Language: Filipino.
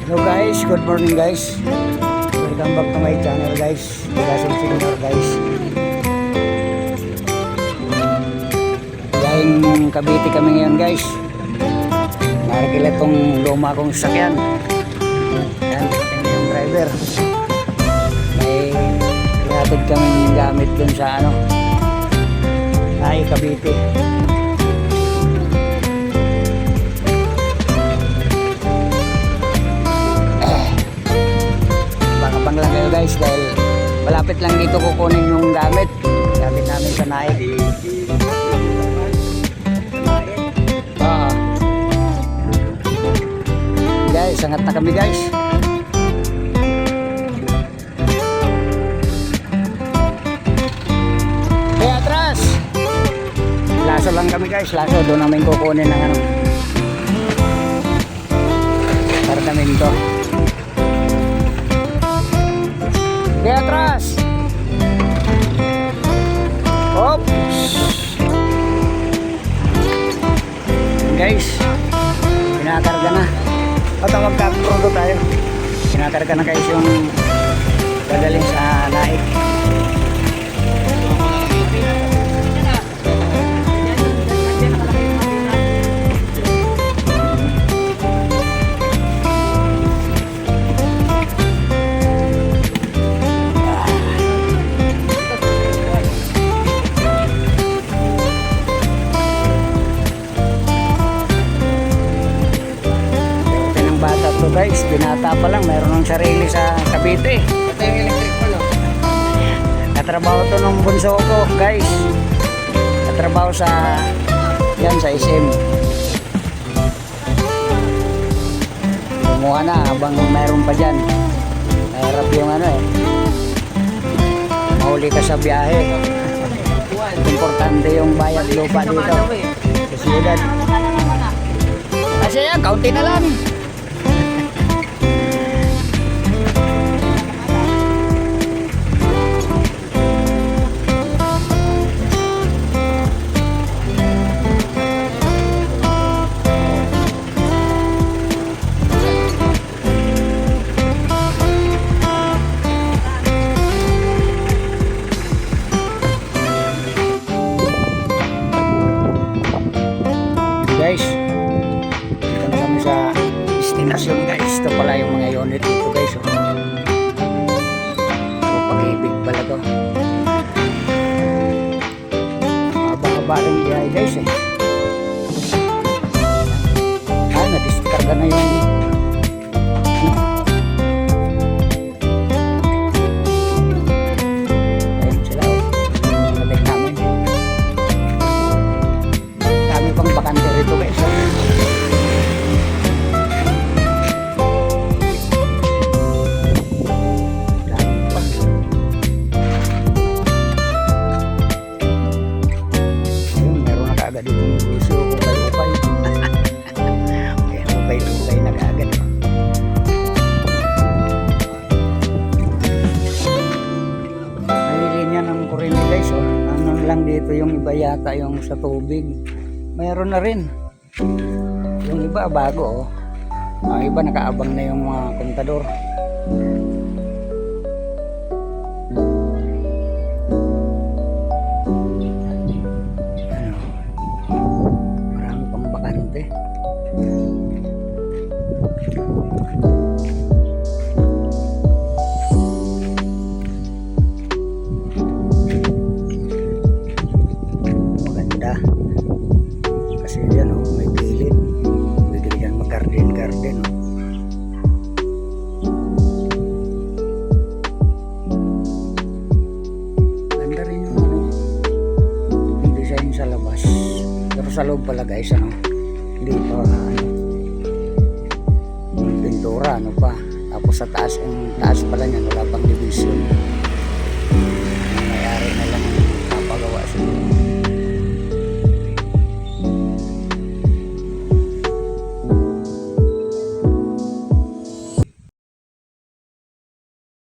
Hello guys, good morning guys. Welcome back to my channel guys. Gasol Senior guys. Galing Cavite kami ngayon guys. Nakikila itong luma kong sasakyan. Yan, tingnan yung driver. May pinatid kaming gamit dun sa Cavite. Bang lang kayo guys dahil malapit lang dito kukunin yung gamit namin sa Naik. Guys, sangat na kami guys. Kaya atras laso lang kami guys, laso doon namin kukunin ng para namin to. Kaya atras. Oops. Guys, pinakarga na. At magkakprodo tayo. Pinakarga na guys yung dadalhin sa Naik. So guys, binata pa lang, mayroon ng sarili sa Cavite. Ito yung electric pa, no? Katrabaho to ng bunso ko guys. Katrabaho sa SM. Kumuha na habang mayroon pa dyan. Mahirap yung mahuli ka sa biyahe. Importante yung bayad lupa dito sa siyudad. Kasi yan, kaunti na lang. Guys, dito na kami sa destinasyon guys. Ito pala yung mga unit dito guys. Ito Pag-ibig pala to. Haba-haba rin biyahe guys na-discarga na yung ayun sila natin namin. Kami pang bakante rito guys. Ayun, meron na kaagad ditong gusto upay-upay. Upay-upay na kaagad. May linya ng kuryente guys. Ano lang dito yung iba yata yung sa tubig. Mayroon na rin. Yung iba bago Ang iba nakaabang na yung mga kontador. Marami pang bakante. Maganda. Kasi yan may gilid. Pwede yan mag-garden. Ganda rin yung design sa labas. Pero sa loob pala guys, hindi pa yung pintura, pa. Tapos sa taas, yung taas pala niyan, wala pang division.